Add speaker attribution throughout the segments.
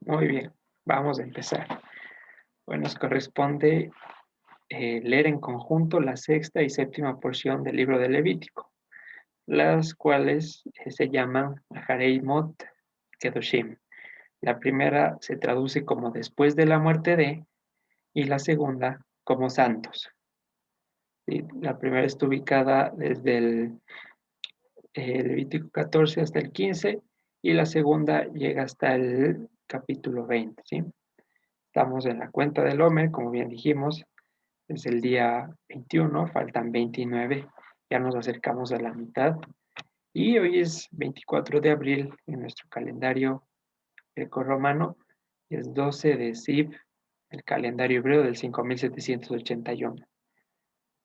Speaker 1: Muy bien, vamos a empezar. Hoy nos corresponde leer en conjunto la sexta y séptima porción del libro de Levítico, las cuales se llaman Aharei Mot Kedoshim. La primera se traduce como después de la muerte de, y la segunda como santos. ¿Sí? La primera está ubicada desde el Levítico 14 hasta el 15 y la segunda llega hasta el capítulo 20. ¿Sí? Estamos en la cuenta del Homer, como bien dijimos, es el día 21, faltan 29, ya nos acercamos a la mitad. Y hoy es 24 de abril en nuestro calendario grecorromano, y es 12 de Sib, el calendario hebreo del 5781.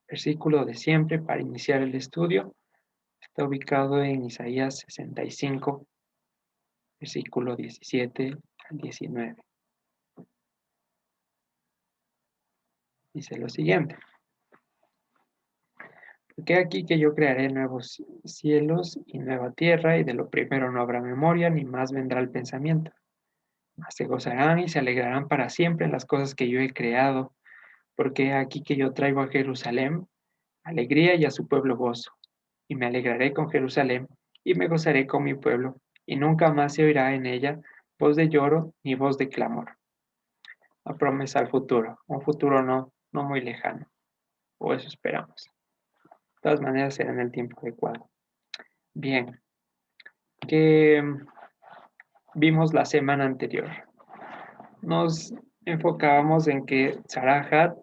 Speaker 1: Versículo de siempre para iniciar el estudio está ubicado en Isaías 65, versículo 17 al 19. Dice lo siguiente. Porque aquí que yo crearé nuevos cielos y nueva tierra, y de lo primero no habrá memoria, ni más vendrá el pensamiento. Mas se gozarán y se alegrarán para siempre en las cosas que yo he creado, porque aquí que yo traigo a Jerusalén alegría y a su pueblo gozo. Y me alegraré con Jerusalén, y me gozaré con mi pueblo, y nunca más se oirá en ella voz de lloro ni voz de clamor. La promesa al futuro, un futuro no muy lejano, o eso esperamos. De todas maneras será en el tiempo adecuado. Bien, que vimos la semana anterior. Nos enfocábamos en que Sarahat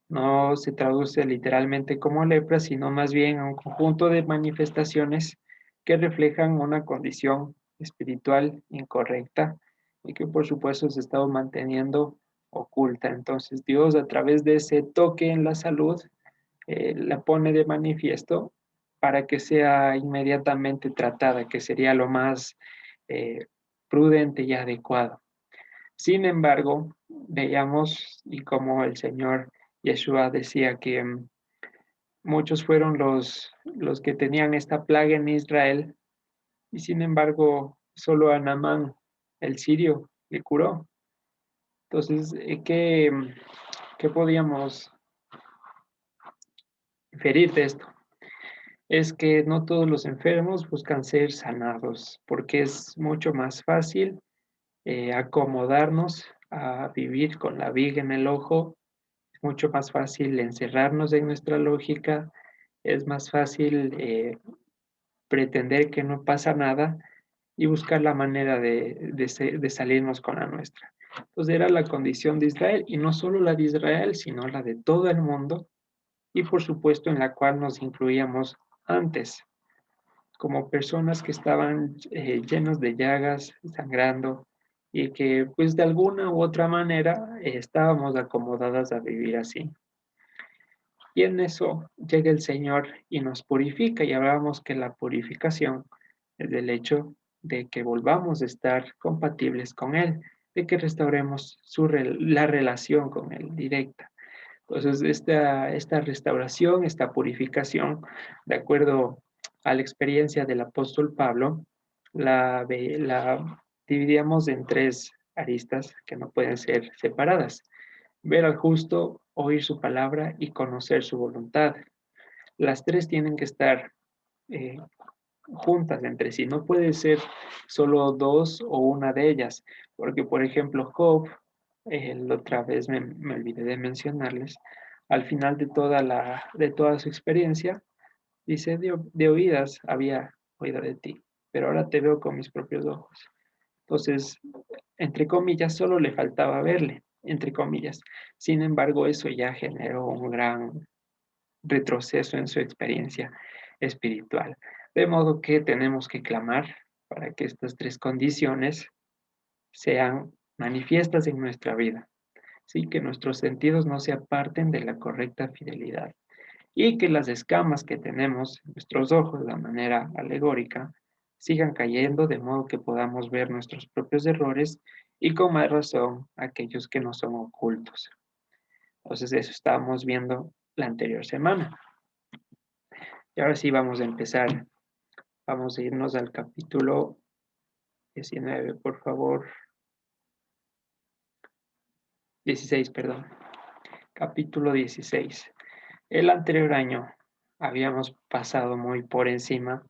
Speaker 1: no se traduce literalmente como lepra, sino más bien a un conjunto de manifestaciones que reflejan una condición espiritual incorrecta y que por supuesto se estaba manteniendo oculta. Entonces Dios a través de ese toque en la salud la pone de manifiesto para que sea inmediatamente tratada, que sería lo más eh, prudente y adecuado. Sin embargo, veíamos y como el Señor Yeshua decía que muchos fueron los que tenían esta plaga en Israel y sin embargo solo a Naamán, el sirio, le curó. Entonces, ¿qué podíamos inferir de esto? Es que no todos los enfermos buscan ser sanados, porque es mucho más fácil acomodarnos a vivir con la viga en el ojo, es mucho más fácil encerrarnos en nuestra lógica, es más fácil pretender que no pasa nada y buscar la manera de salirnos con la nuestra. Entonces era la condición de Israel, y no solo la de Israel, sino la de todo el mundo, y por supuesto en la cual nos incluíamos antes como personas que estaban llenos de llagas, sangrando, y que pues de alguna u otra manera estábamos acomodadas a vivir así. Y en eso llega el Señor y nos purifica, y hablábamos que la purificación es el hecho de que volvamos a estar compatibles con Él, de que restauremos la relación con Él directa. Entonces, esta restauración, esta purificación, de acuerdo a la experiencia del apóstol Pablo, la dividíamos en tres aristas que no pueden ser separadas. Ver al justo, oír su palabra y conocer su voluntad. Las tres tienen que estar eh, juntas entre sí. No puede ser solo dos o una de ellas, porque por ejemplo Job, la otra vez me olvidé de mencionarles, al final de toda su experiencia, dice, de oídas había oído de ti, pero ahora te veo con mis propios ojos. Entonces, entre comillas, solo le faltaba verle, entre comillas. Sin embargo, eso ya generó un gran retroceso en su experiencia espiritual. De modo que tenemos que clamar para que estas tres condiciones sean manifiestas en nuestra vida, ¿sí? Que nuestros sentidos no se aparten de la correcta fidelidad y que las escamas que tenemos en nuestros ojos de manera alegórica sigan cayendo de modo que podamos ver nuestros propios errores y con más razón aquellos que no son ocultos. Entonces eso estábamos viendo la anterior semana. Y ahora sí vamos a empezar. Vamos a irnos al capítulo 19, por favor. 16, perdón. Capítulo 16. El anterior año habíamos pasado muy por encima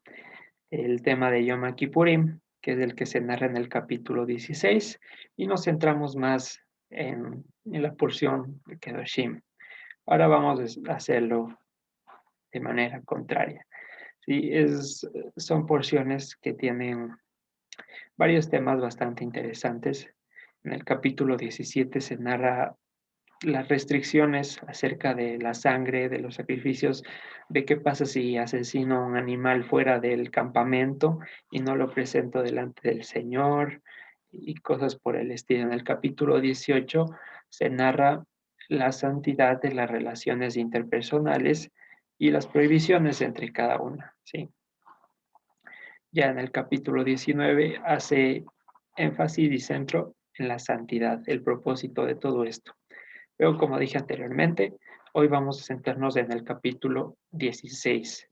Speaker 1: el tema de Yom Kippurim, que es el que se narra en el capítulo 16, y nos centramos más en la porción de Kedoshim. Ahora vamos a hacerlo de manera contraria. Sí, son porciones que tienen varios temas bastante interesantes. En el capítulo 17 se narra las restricciones acerca de la sangre, de los sacrificios, de qué pasa si asesino a un animal fuera del campamento y no lo presento delante del Señor y cosas por el estilo. En el capítulo 18 se narra la santidad de las relaciones interpersonales y las prohibiciones entre cada una, ¿sí? Ya en el capítulo 19 hace énfasis y centro en la santidad, el propósito de todo esto. Pero como dije anteriormente, hoy vamos a centrarnos en el capítulo 16.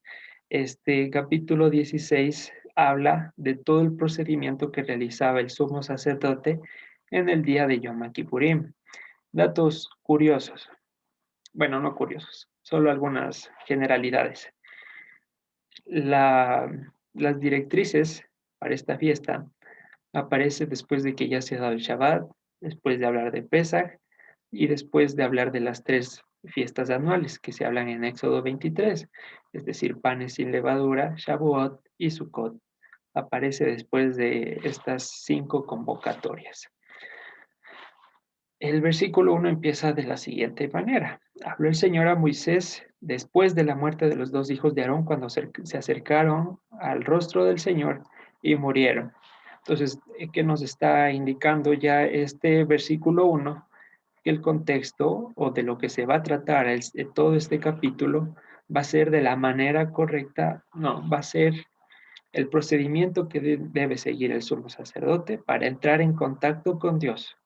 Speaker 1: Este capítulo 16 habla de todo el procedimiento que realizaba el sumo sacerdote en el día de Yom Kippurim. Datos curiosos. Bueno, no curiosos, solo algunas generalidades. Las directrices para esta fiesta aparecen después de que ya se ha dado el Shabbat, después de hablar de Pesach y después de hablar de las tres fiestas anuales que se hablan en Éxodo 23, es decir, panes sin levadura, Shavuot y Sukkot. Aparece después de estas 5 convocatorias. El versículo 1 empieza de la siguiente manera. Habló el Señor a Moisés después de la muerte de los dos hijos de Aarón cuando se acercaron al rostro del Señor y murieron. Entonces, ¿qué nos está indicando ya este versículo 1? Que el contexto o de lo que se va a tratar todo este capítulo va a ser de la manera correcta, no, va a ser el procedimiento que debe seguir el sumo sacerdote para entrar en contacto con Dios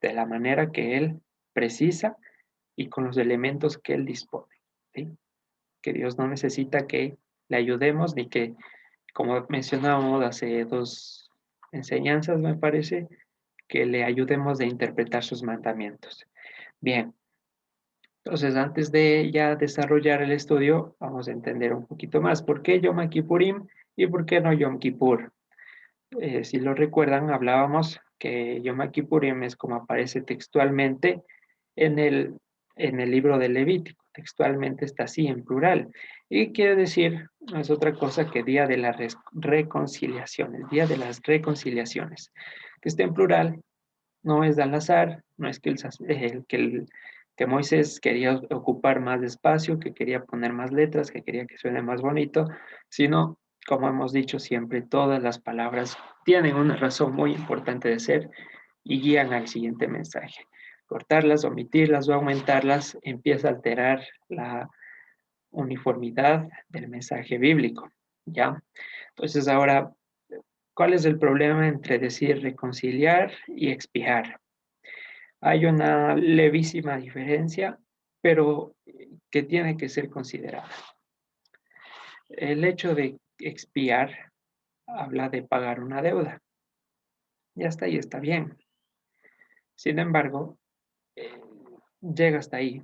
Speaker 1: de la manera que Él precisa y con los elementos que Él dispone, ¿sí? Que Dios no necesita que le ayudemos ni que, como mencionábamos hace 2 enseñanzas, me parece, que le ayudemos a interpretar sus mandamientos. Bien, entonces antes de ya desarrollar el estudio, vamos a entender un poquito más por qué Yom Kippurim y por qué no Yom Kippur. Si lo recuerdan, hablábamos que Yom Kippurim es como aparece textualmente en el libro de Levítico. Textualmente está así en plural. Y quiere decir, no es otra cosa que día de la reconciliación, el día de las reconciliaciones. Que esté en plural no es al azar, no es que, que Moisés quería ocupar más espacio, que quería poner más letras, que quería que suene más bonito, sino, como hemos dicho siempre, todas las palabras tienen una razón muy importante de ser y guían al siguiente mensaje. Cortarlas, omitirlas o aumentarlas empieza a alterar la uniformidad del mensaje bíblico, ¿ya? Entonces ahora, ¿cuál es el problema entre decir reconciliar y expiar? Hay una levísima diferencia, pero que tiene que ser considerada. El hecho de expiar habla de pagar una deuda. Ya está ahí, está bien. Sin embargo, eh, llega hasta ahí,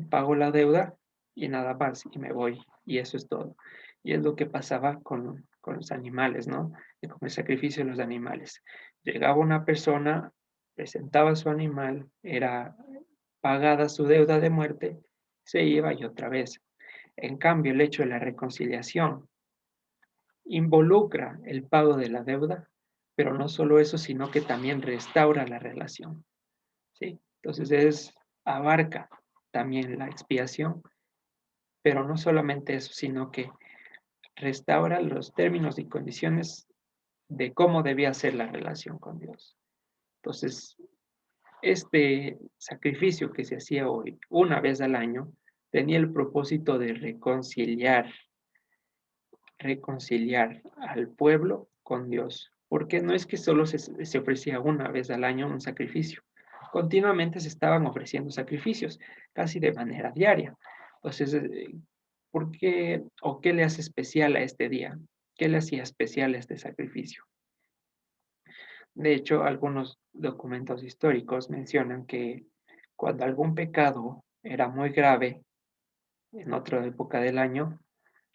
Speaker 1: pago la deuda y nada más, y me voy, y eso es todo. Y es lo que pasaba con los animales, ¿no? Y con el sacrificio de los animales. Llegaba una persona, presentaba su animal, era pagada su deuda de muerte, se iba y otra vez. En cambio, el hecho de la reconciliación involucra el pago de la deuda, pero no solo eso, sino que también restaura la relación, ¿sí? Entonces abarca también la expiación, pero no solamente eso, sino que restaura los términos y condiciones de cómo debía ser la relación con Dios. Entonces, este sacrificio que se hacía hoy, una vez al año, tenía el propósito de reconciliar al pueblo con Dios, porque no es que solo se ofrecía una vez al año un sacrificio, continuamente se estaban ofreciendo sacrificios, casi de manera diaria. Entonces, ¿por qué o qué le hace especial a este día? ¿Qué le hacía especial a este sacrificio? De hecho, algunos documentos históricos mencionan que cuando algún pecado era muy grave en otra época del año,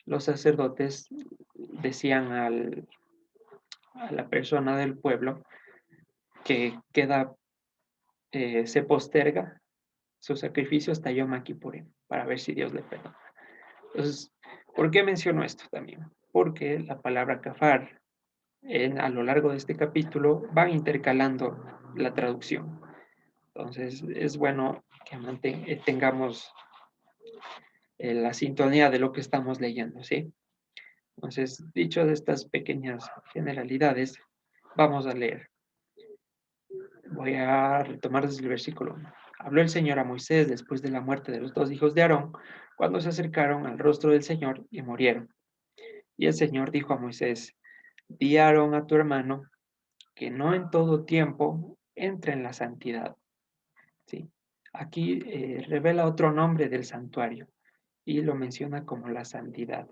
Speaker 1: los sacerdotes decían a la persona del pueblo que se posterga su sacrificio hasta Yom Kippurim para ver si Dios le perdona. Entonces, ¿por qué menciono esto también? Porque la palabra kafar a lo largo de este capítulo van intercalando la traducción. Entonces, es bueno que tengamos la sintonía de lo que estamos leyendo, ¿sí? Entonces, dicho de estas pequeñas generalidades, vamos a leer. Voy a retomar desde el versículo 1. Habló el Señor a Moisés después de la muerte de los dos hijos de Aarón, cuando se acercaron al rostro del Señor y murieron. Y el Señor dijo a Moisés, di a Aarón a tu hermano que no en todo tiempo entre en la santidad. ¿Sí? Aquí revela otro nombre del santuario y lo menciona como la santidad.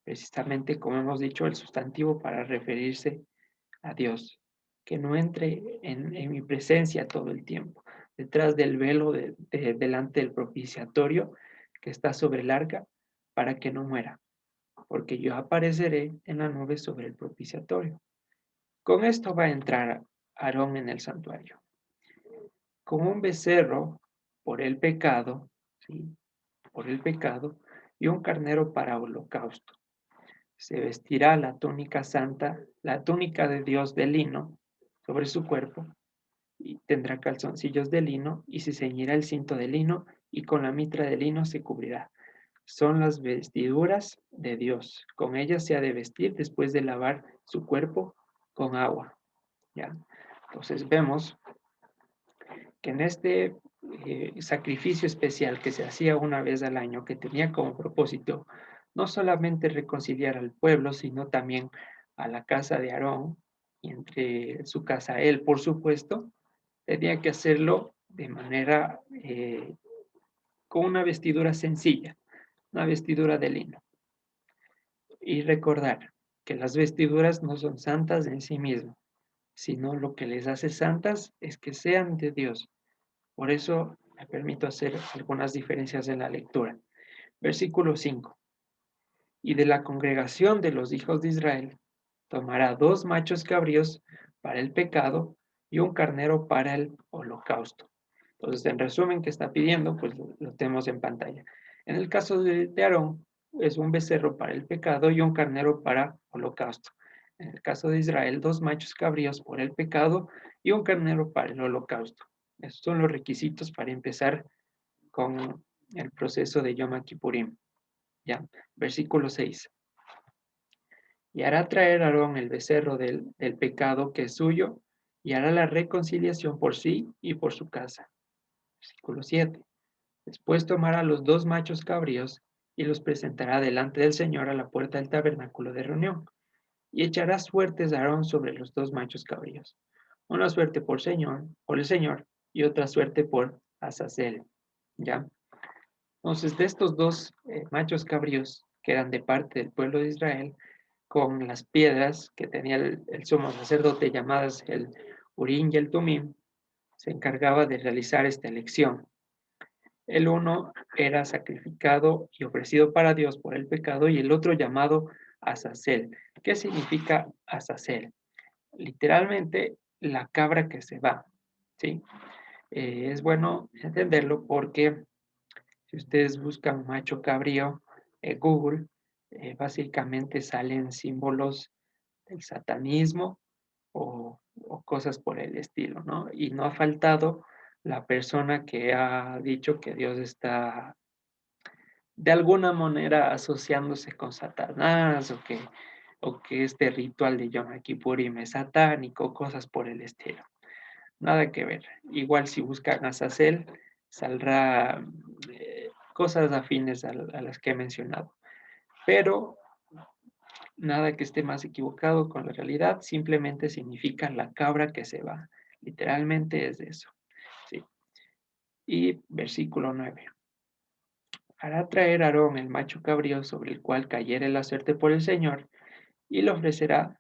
Speaker 1: Precisamente, como hemos dicho, el sustantivo para referirse a Dios, que no entre en mi presencia todo el tiempo, detrás del velo delante del propiciatorio que está sobre el arca, para que no muera, porque yo apareceré en la nube sobre el propiciatorio. Con esto va a entrar Aarón en el santuario, como un becerro por el pecado, ¿sí? Por el pecado, y un carnero para holocausto. Se vestirá la túnica santa, la túnica de Dios de lino sobre su cuerpo, y tendrá calzoncillos de lino, y se ceñirá el cinto de lino, y con la mitra de lino se cubrirá. Son las vestiduras de Dios. Con ellas se ha de vestir después de lavar su cuerpo con agua. ¿Ya? Entonces vemos que en este sacrificio especial que se hacía una vez al año, que tenía como propósito no solamente reconciliar al pueblo, sino también a la casa de Aarón, y entre su casa él, por supuesto, tenía que hacerlo de manera con una vestidura sencilla, una vestidura de lino. Y recordar que las vestiduras no son santas en sí mismas, sino lo que les hace santas es que sean de Dios. Por eso me permito hacer algunas diferencias en la lectura. Versículo 5. Y de la congregación de los hijos de Israel tomará 2 machos cabríos para el pecado y un carnero para el holocausto. Entonces, en resumen, ¿qué está pidiendo? Pues lo tenemos en pantalla. En el caso de Aarón, es un becerro para el pecado y un carnero para holocausto. En el caso de Israel, 2 machos cabríos por el pecado y un carnero para el holocausto. Esos son los requisitos para empezar con el proceso de Yom Kippurim. Ya, versículo 6. Y hará traer a Aarón el becerro del pecado que es suyo, y hará la reconciliación por sí y por su casa. Versículo 7. Después tomará los 2 machos cabríos y los presentará delante del Señor a la puerta del tabernáculo de reunión. Y echará suertes a Aarón sobre los 2 machos cabríos. Una suerte por el Señor, y otra suerte por Azazel. ¿Ya? Entonces, de estos 2 machos cabríos que eran de parte del pueblo de Israel, con las piedras que tenía el sumo sacerdote llamadas el Urim y el Tumim, se encargaba de realizar esta elección. El uno era sacrificado y ofrecido para Dios por el pecado y el otro llamado Azazel. ¿Qué significa Azazel? Literalmente la cabra que se va, ¿sí? Es bueno entenderlo porque si ustedes buscan macho cabrío en Google, básicamente salen símbolos del satanismo o cosas por el estilo, ¿no? Y no ha faltado la persona que ha dicho que Dios está de alguna manera asociándose con Satanás o que este ritual de Yom Kippurim es satánico, cosas por el estilo. Nada que ver. Igual si buscan a Azazel, saldrá cosas afines a las que he mencionado. Pero nada que esté más equivocado con la realidad, simplemente significa la cabra que se va. Literalmente es eso. ¿Sí? Y versículo 9. Hará traer a Aarón el macho cabrío sobre el cual cayere la suerte por el Señor y lo ofrecerá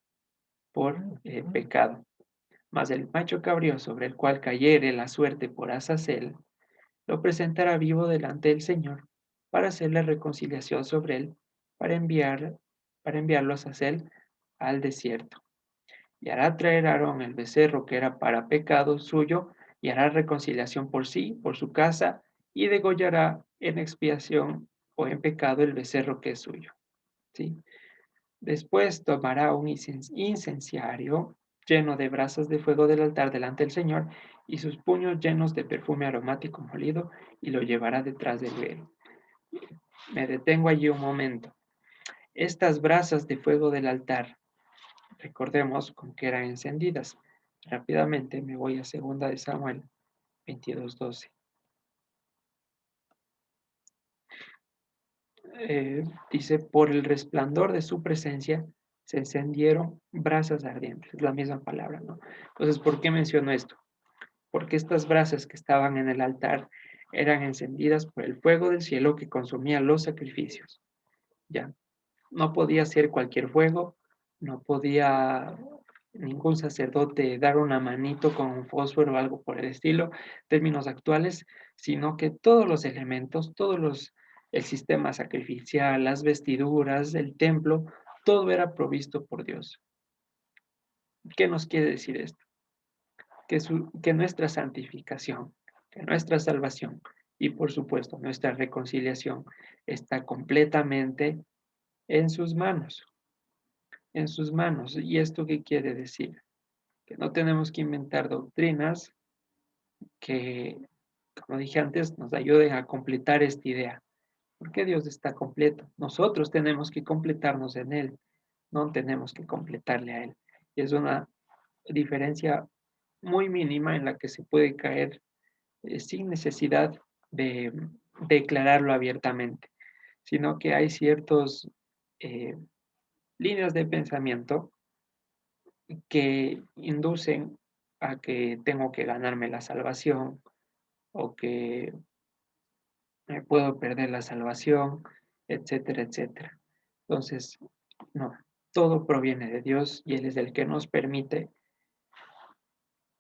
Speaker 1: por pecado. Mas el macho cabrío sobre el cual cayere la suerte por Azazel, lo presentará vivo delante del Señor para hacer la reconciliación sobre él, para enviarlo a Azazel al desierto. Y hará traer a Aarón el becerro que era para pecado suyo, y hará reconciliación por sí, por su casa, y degollará en expiación o en pecado el becerro que es suyo. ¿Sí? Después tomará un incenciario lleno de brasas de fuego del altar delante del Señor, y sus puños llenos de perfume aromático molido, y lo llevará detrás del velo. Me detengo allí un momento. Estas brasas de fuego del altar, recordemos con que eran encendidas. Rápidamente me voy a 2 de Samuel 22:12. Dice, por el resplandor de su presencia se encendieron brasas ardientes. Es la misma palabra, ¿no? Entonces, ¿por qué menciono esto? Porque estas brasas que estaban en el altar eran encendidas por el fuego del cielo que consumía los sacrificios. Ya, no podía ser cualquier fuego, no podía ningún sacerdote dar una manito con un fósforo o algo por el estilo, términos actuales, sino que todos los elementos, el sistema sacrificial, las vestiduras, el templo, todo era provisto por Dios. ¿Qué nos quiere decir esto? Que nuestra santificación, que nuestra salvación y por supuesto nuestra reconciliación está completamente en sus manos, en sus manos. ¿Y esto qué quiere decir? Que no tenemos que inventar doctrinas que, como dije antes, nos ayuden a completar esta idea. Porque Dios está completo. Nosotros tenemos que completarnos en Él, no tenemos que completarle a Él. Y es una diferencia muy mínima en la que se puede caer sin necesidad de declararlo abiertamente, sino que hay ciertos líneas de pensamiento que inducen a que tengo que ganarme la salvación o que me puedo perder la salvación, etcétera, etcétera. Entonces, no, todo proviene de Dios y Él es el que nos permite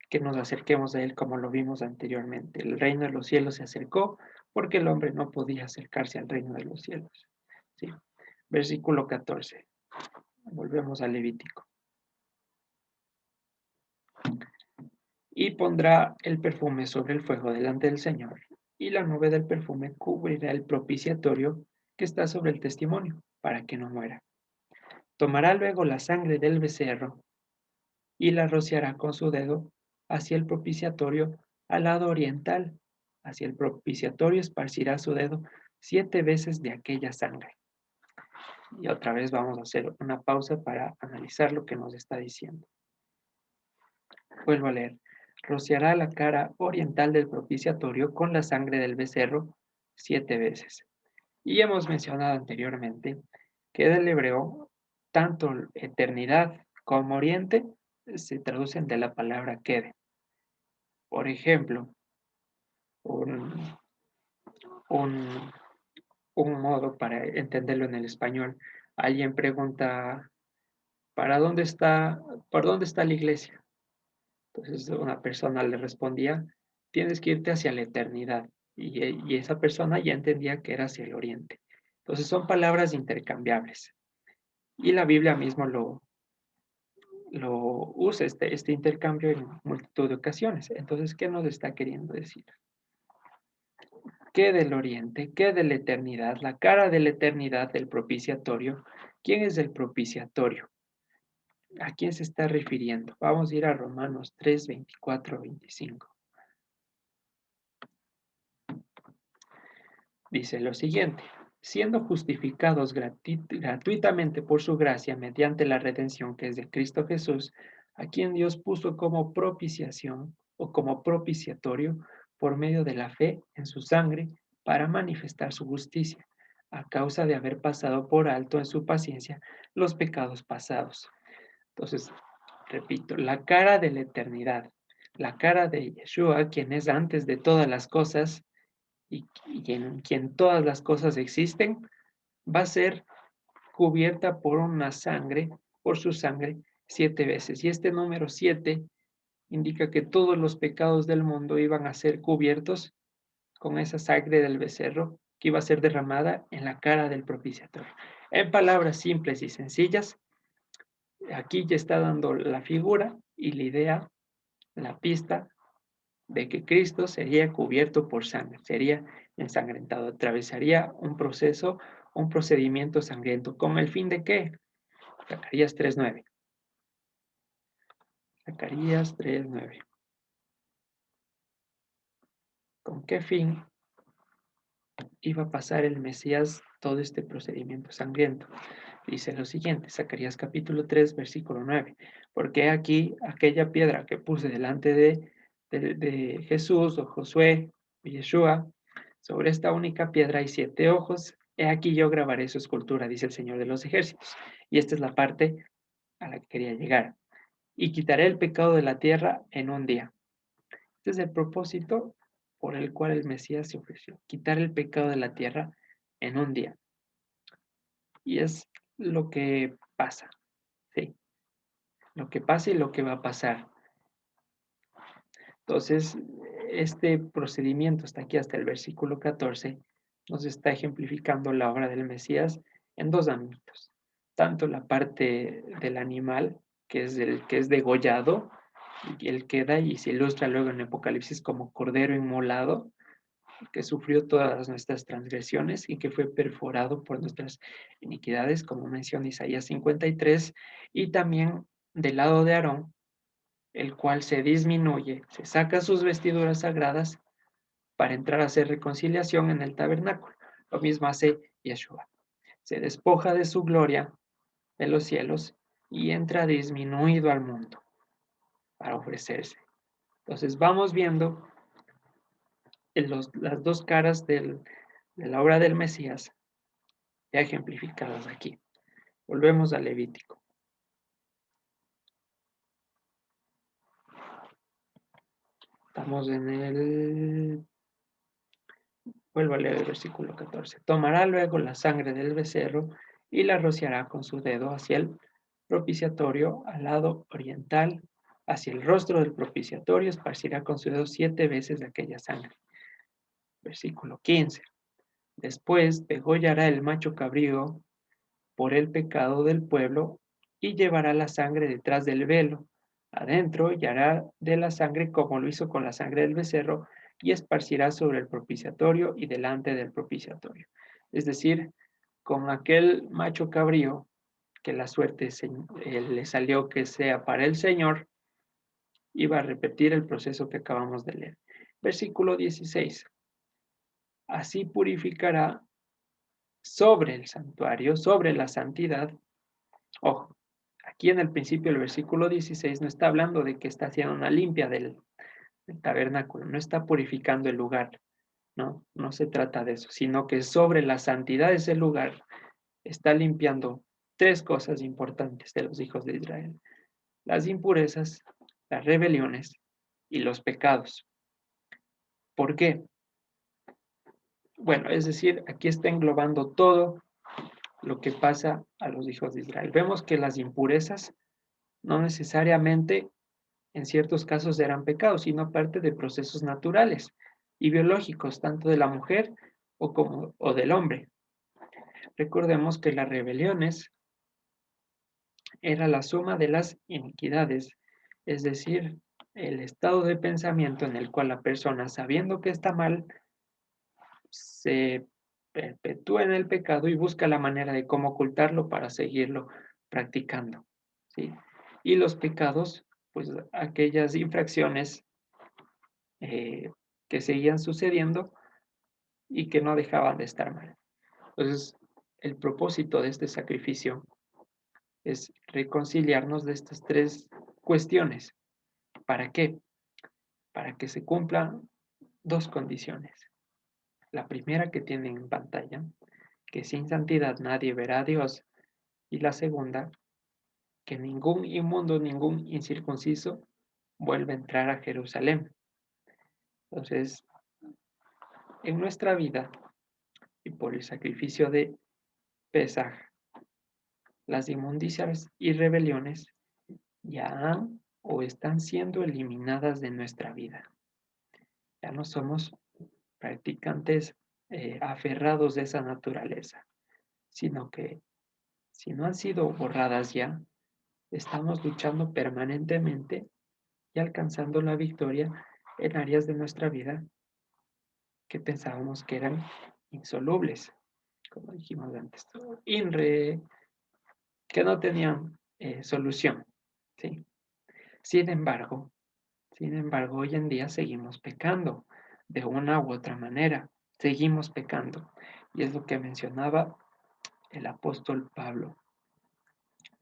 Speaker 1: que nos acerquemos a Él como lo vimos anteriormente. El reino de los cielos se acercó porque el hombre no podía acercarse al reino de los cielos. ¿Sí? Versículo 14. Volvemos a Levítico. Y pondrá el perfume sobre el fuego delante del Señor, y la nube del perfume cubrirá el propiciatorio que está sobre el testimonio, para que no muera. Tomará luego la sangre del becerro y la rociará con su dedo hacia el propiciatorio al lado oriental. Hacia el propiciatorio esparcirá su dedo 7 veces de aquella sangre. Y otra vez vamos a hacer una pausa para analizar lo que nos está diciendo. Vuelvo a leer. Rociará la cara oriental del propiciatorio con la sangre del becerro 7 veces. Y hemos mencionado anteriormente que del hebreo, tanto eternidad como oriente se traducen de la palabra quede. Por ejemplo, un, un, un modo para entenderlo en el español. Alguien pregunta, ¿para dónde está, ¿por dónde está la iglesia? Entonces una persona le respondía, tienes que irte hacia la eternidad. Y esa persona ya entendía que era hacia el oriente. Entonces son palabras intercambiables. Y la Biblia mismo lo usa, este intercambio en multitud de ocasiones. Entonces, ¿qué nos está queriendo decir? ¿Qué del oriente? ¿Qué de la eternidad? La cara de la eternidad del propiciatorio. ¿Quién es el propiciatorio? ¿A quién se está refiriendo? Vamos a ir a Romanos 3, 24, 25. Dice lo siguiente, siendo justificados gratuitamente por su gracia mediante la redención que es de Cristo Jesús, a quien Dios puso como propiciación o como propiciatorio por medio de la fe en su sangre para manifestar su justicia, a causa de haber pasado por alto en su paciencia los pecados pasados. Entonces, repito, la cara de la eternidad, la cara de Yeshua, quien es antes de todas las cosas, y en quien todas las cosas existen, va a ser cubierta por una sangre, por su sangre, 7 veces. Y este número 7 indica que todos los pecados del mundo iban a ser cubiertos con esa sangre del becerro que iba a ser derramada en la cara del propiciatorio. En palabras simples y sencillas, aquí ya está dando la figura y la idea, la pista de que Cristo sería cubierto por sangre, sería ensangrentado, atravesaría un proceso, un procedimiento sangriento. ¿Con el fin de qué? Zacarías 3:9. Zacarías 3:9. ¿Con qué fin iba a pasar el Mesías todo este procedimiento sangriento? Dice lo siguiente, Zacarías capítulo 3, versículo 9. Porque aquí aquella piedra que puse delante de Jesús o Josué y Yeshua, sobre esta única piedra hay 7 ojos. He aquí yo grabaré su escultura, dice el Señor de los ejércitos. Y esta es la parte a la que quería llegar. Y quitaré el pecado de la tierra en un día. Este es el propósito por el cual el Mesías se ofreció, quitar el pecado de la tierra en un día. Y es lo que pasa, ¿sí? Lo que pasa y lo que va a pasar. Entonces, este procedimiento hasta aquí, hasta el versículo 14, nos está ejemplificando la obra del Mesías en 2 ámbitos. Tanto la parte del animal, que es el que es degollado, y él queda y se ilustra luego en Apocalipsis como cordero inmolado, que sufrió todas nuestras transgresiones y que fue perforado por nuestras iniquidades, como menciona Isaías 53, y también del lado de Aarón, el cual se disminuye, se saca sus vestiduras sagradas para entrar a hacer reconciliación en el tabernáculo. Lo mismo hace Yeshua. Se despoja de su gloria de los cielos y entra disminuido al mundo para ofrecerse. Entonces vamos viendo las 2 caras de la obra del Mesías ya ejemplificadas aquí. Volvemos al Levítico. Estamos en el... Vuelvo a leer el versículo 14. Tomará luego la sangre del becerro y la rociará con su dedo hacia el propiciatorio al lado oriental, hacia el rostro del propiciatorio, esparcirá con su dedo 7 veces de aquella sangre. Versículo 15. Después degollará el macho cabrío por el pecado del pueblo y llevará la sangre detrás del velo adentro y hará de la sangre como lo hizo con la sangre del becerro y esparcirá sobre el propiciatorio y delante del propiciatorio. Es decir, con aquel macho cabrío que la suerte le salió que sea para el Señor, iba a repetir el proceso que acabamos de leer. Versículo 16. Así purificará sobre el santuario, sobre la santidad. Ojo, aquí en el principio del versículo 16 no está hablando de que está haciendo una limpia del tabernáculo, no está purificando el lugar, no se trata de eso, sino que sobre la santidad de ese lugar está limpiando 3 cosas importantes de los hijos de Israel: las impurezas, las rebeliones y los pecados. ¿Por qué? Bueno, es decir, aquí está englobando todo lo que pasa a los hijos de Israel. Vemos que las impurezas no necesariamente en ciertos casos eran pecados, sino parte de procesos naturales y biológicos, tanto de la mujer o del hombre. Recordemos que las rebeliones era la suma de las iniquidades, es decir, el estado de pensamiento en el cual la persona, sabiendo que está mal, se perpetúa en el pecado y busca la manera de cómo ocultarlo para seguirlo practicando, ¿sí? Y los pecados, pues aquellas infracciones eh, que seguían sucediendo y que no dejaban de estar mal. Entonces, el propósito de este sacrificio es reconciliarnos de estas 3 cuestiones. ¿Para qué? Para que se cumplan 2 condiciones. La primera que tienen en pantalla, que sin santidad nadie verá a Dios. Y la segunda, que ningún inmundo, ningún incircunciso vuelve a entrar a Jerusalén. Entonces, en nuestra vida y por el sacrificio de Pesaj, las inmundicias y rebeliones ya han o están siendo eliminadas de nuestra vida. Ya no somos practicantes aferrados de esa naturaleza, sino que si no han sido borradas ya, estamos luchando permanentemente y alcanzando la victoria en áreas de nuestra vida que pensábamos que eran insolubles, como dijimos antes, que no tenían solución. ¿Sí? Sin embargo, hoy en día seguimos pecando de una u otra manera, seguimos pecando. Y es lo que mencionaba el apóstol Pablo.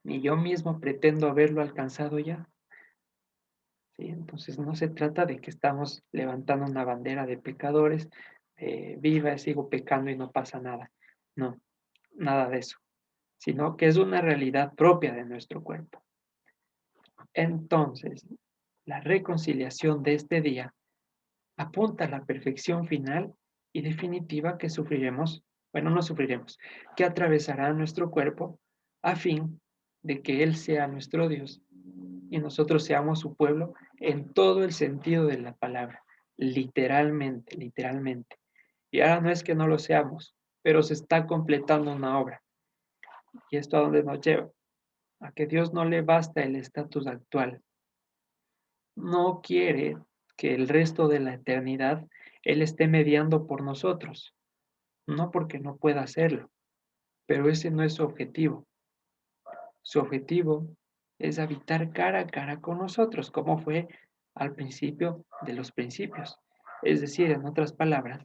Speaker 1: Ni yo mismo pretendo haberlo alcanzado ya. ¿Sí? Entonces no se trata de que estamos levantando una bandera de pecadores, viva, sigo pecando y no pasa nada. No, nada de eso, sino que es una realidad propia de nuestro cuerpo. Entonces, la reconciliación de este día apunta a la perfección final y definitiva que sufriremos, bueno, no sufriremos, que atravesará nuestro cuerpo a fin de que Él sea nuestro Dios y nosotros seamos su pueblo en todo el sentido de la palabra, literalmente, literalmente. Y ahora no es que no lo seamos, pero se está completando una obra. ¿Y esto a dónde nos lleva? A que Dios no le basta el estatus actual. No quiere que el resto de la eternidad Él esté mediando por nosotros. No porque no pueda hacerlo, pero ese no es su objetivo. Su objetivo es habitar cara a cara con nosotros, como fue al principio de los principios. Es decir, en otras palabras,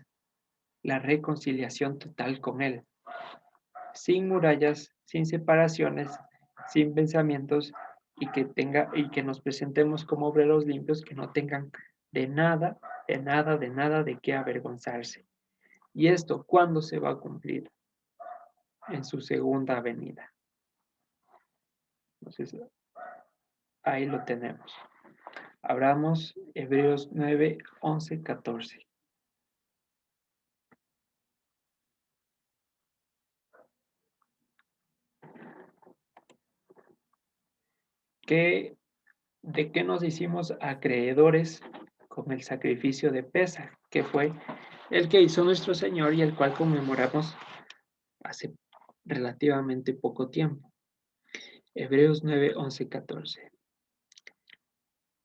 Speaker 1: la reconciliación total con Él, sin murallas, sin separaciones, sin pensamientos y que nos presentemos como obreros limpios que no tengan de nada, de nada, de nada de qué avergonzarse. ¿Y esto cuándo se va a cumplir? En su segunda venida. Entonces, ahí lo tenemos. Abramos Hebreos 9, 11, 14. ¿De qué nos hicimos acreedores con el sacrificio de Pesaj, que fue el que hizo nuestro Señor y el cual conmemoramos hace relativamente poco tiempo? Hebreos 9, 11, 14.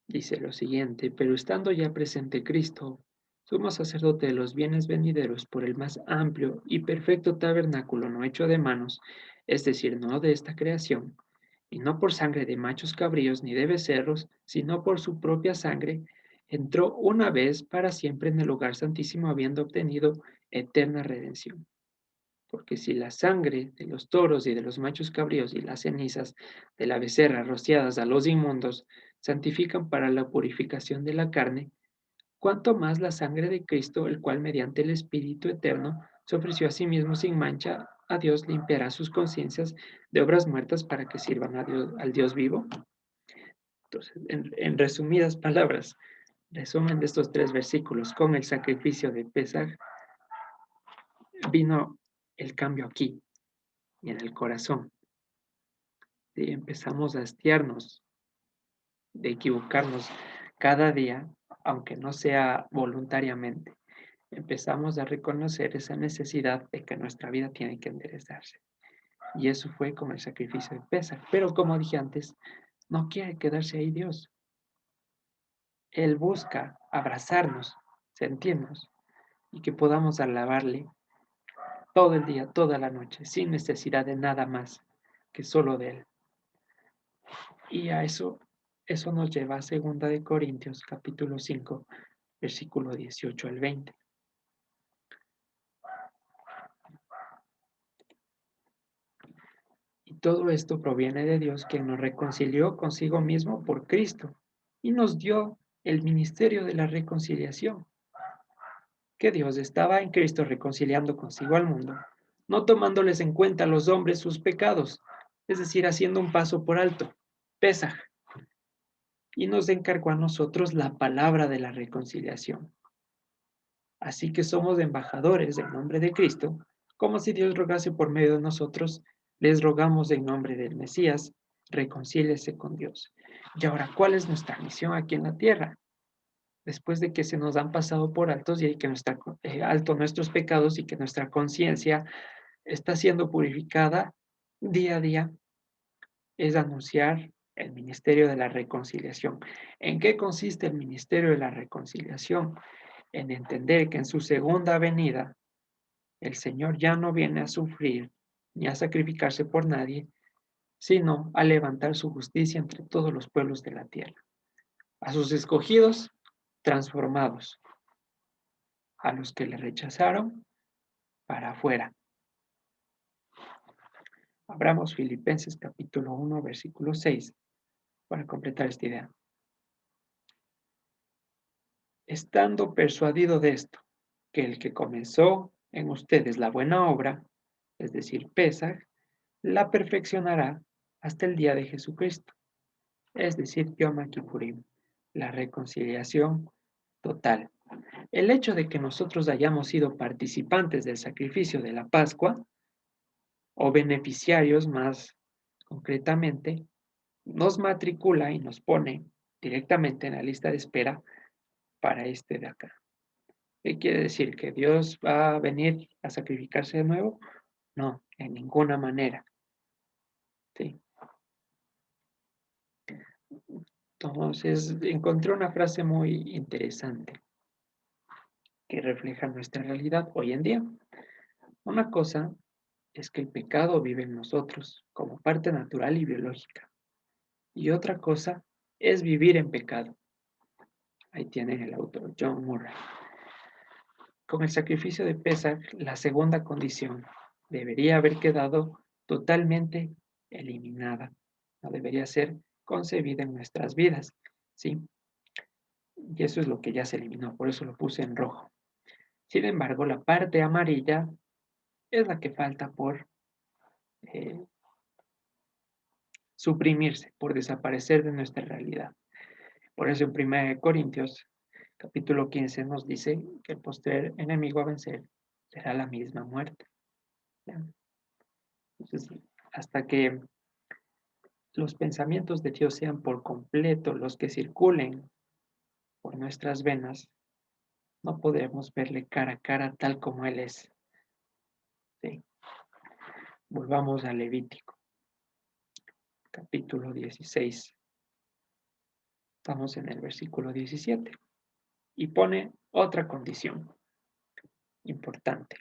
Speaker 1: Dice lo siguiente: pero estando ya presente Cristo, sumo sacerdote de los bienes venideros por el más amplio y perfecto tabernáculo no hecho de manos, es decir, no de esta creación, y no por sangre de machos cabríos ni de becerros, sino por su propia sangre, entró una vez para siempre en el lugar santísimo, habiendo obtenido eterna redención. Porque si la sangre de los toros y de los machos cabríos y las cenizas de la becerra rociadas a los inmundos santifican para la purificación de la carne, cuanto más la sangre de Cristo, el cual mediante el Espíritu eterno se ofreció a sí mismo sin mancha a Dios, limpiará sus conciencias de obras muertas para que sirvan a Dios, al Dios vivo. Entonces, en resumidas palabras, resumen de estos 3 versículos: con el sacrificio de Pesaj vino el cambio aquí y en el corazón. Y empezamos a hastiarnos de equivocarnos cada día, aunque no sea voluntariamente. Empezamos a reconocer esa necesidad de que nuestra vida tiene que enderezarse. Y eso fue como el sacrificio de Pesaj. Pero como dije antes, no quiere quedarse ahí Dios. Él busca abrazarnos, sentirnos y que podamos alabarle todo el día, toda la noche, sin necesidad de nada más que solo de Él. Y a eso nos lleva a 2 capítulo 5, versículo 18 al 20. Y todo esto proviene de Dios, quien nos reconcilió consigo mismo por Cristo y nos dio el ministerio de la reconciliación. Que Dios estaba en Cristo reconciliando consigo al mundo, no tomándoles en cuenta a los hombres sus pecados, es decir, haciendo un paso por alto, Pesaj, y nos encargó a nosotros la palabra de la reconciliación. Así que somos embajadores en nombre de Cristo, como si Dios rogase por medio de nosotros, les rogamos en nombre del Mesías, reconcíliese con Dios. Y ahora, ¿cuál es nuestra misión aquí en la tierra? Después de que se nos han pasado por altos y que alto nuestros pecados y que nuestra conciencia está siendo purificada día a día, es anunciar el ministerio de la reconciliación. ¿En qué consiste el ministerio de la reconciliación? En entender que en su segunda venida el Señor ya no viene a sufrir ni a sacrificarse por nadie, sino a levantar su justicia entre todos los pueblos de la tierra. A sus escogidos, transformados. A los que le rechazaron, para afuera. Abramos Filipenses capítulo 1, versículo 6, para completar esta idea. Estando persuadido de esto, que el que comenzó en ustedes la buena obra, es decir, Pesaj, la perfeccionará hasta el día de Jesucristo, es decir, Yom Kippurim, la reconciliación total. El hecho de que nosotros hayamos sido participantes del sacrificio de la Pascua, o beneficiarios más concretamente, nos matricula y nos pone directamente en la lista de espera para este de acá. ¿Qué quiere decir? ¿Que Dios va a venir a sacrificarse de nuevo? No, en ninguna manera. ¿Sí? Entonces, encontré una frase muy interesante que refleja nuestra realidad hoy en día. Una cosa es que el pecado vive en nosotros como parte natural y biológica. Y otra cosa es vivir en pecado. Ahí tienen el autor, John Murray. Con el sacrificio de Pesach, la segunda condición debería haber quedado totalmente eliminada. No debería ser concebida en nuestras vidas, ¿sí? Y eso es lo que ya se eliminó, por eso lo puse en rojo. Sin embargo, la parte amarilla es la que falta por eh, suprimirse, por desaparecer de nuestra realidad. Por eso en 1 Corintios, capítulo 15, nos dice que el postrer enemigo a vencer será la misma muerte. ¿Ya? Entonces, hasta que los pensamientos de Dios sean por completo los que circulen por nuestras venas, no podremos verle cara a cara tal como Él es. ¿Sí? Volvamos a Levítico, capítulo 16. Estamos en el versículo 17. Y pone otra condición importante.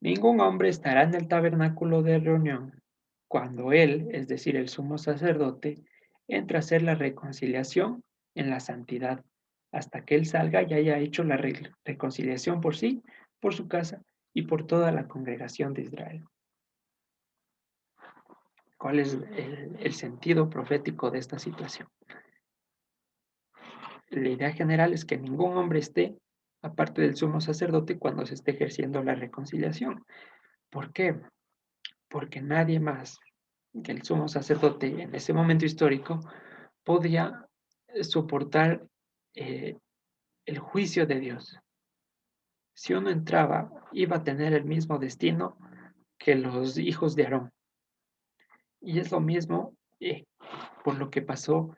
Speaker 1: Ningún hombre estará en el tabernáculo de reunión cuando él, es decir, el sumo sacerdote, entra a hacer la reconciliación en la santidad, hasta que él salga y haya hecho la reconciliación por sí, por su casa y por toda la congregación de Israel. ¿Cuál es el sentido profético de esta situación? La idea general es que ningún hombre esté aparte del sumo sacerdote cuando se esté ejerciendo la reconciliación. ¿Por qué? Porque nadie más que el sumo sacerdote en ese momento histórico podía soportar eh, el juicio de Dios. Si uno entraba, iba a tener el mismo destino que los hijos de Aarón. Y es lo mismo por lo que pasó